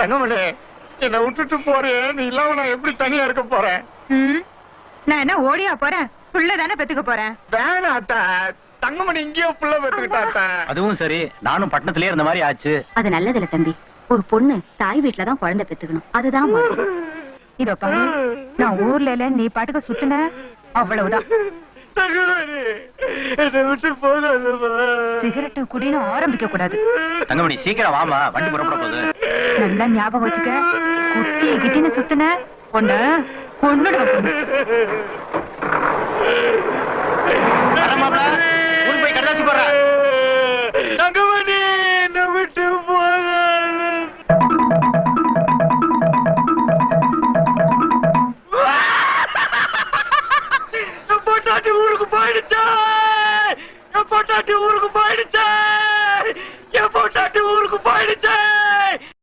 தங்கமணி என்ன விட்டுட்டு போறேன், நீ இல்லாம நான் எப்படி தனியா இருக்க போறேன்? நான் என்ன ஓடியா போறேன், புள்ளதானே பெத்துக்க போறேன். வேணாத்தா, தங்கமணி இங்கேயோ புள்ள பெத்துக்கிட்டாத்தா. அதுவும் சரி, நானும் பட்டணத்திலே இருந்த மாதிரி ஆச்சு. அது நல்லதில்ல தம்பி. ஒரு பொண்ணு தாய் வீட்டுலதான் குழந்தை பெத்துக்கணும், அதுதான் முறை. இதோ பாரு, நான் ஊர்ல இல்ல, நீ பாட்டுக்க சுத்துன அவ்வளவுதான். சிகரெட்டு குடின்னு ஆரம்பிக்க கூடாது. தங்கமணி சீக்கிரம் வாமா, வண்டி புறப்பட போகுது. நல்லா ஞாபகம் வச்சுக்க, குட்டி கிட்டின்னு சுத்துன பொண்ணு கொன்னுடுவேன். ஊருக்கு போய் கடதாசி போடுற.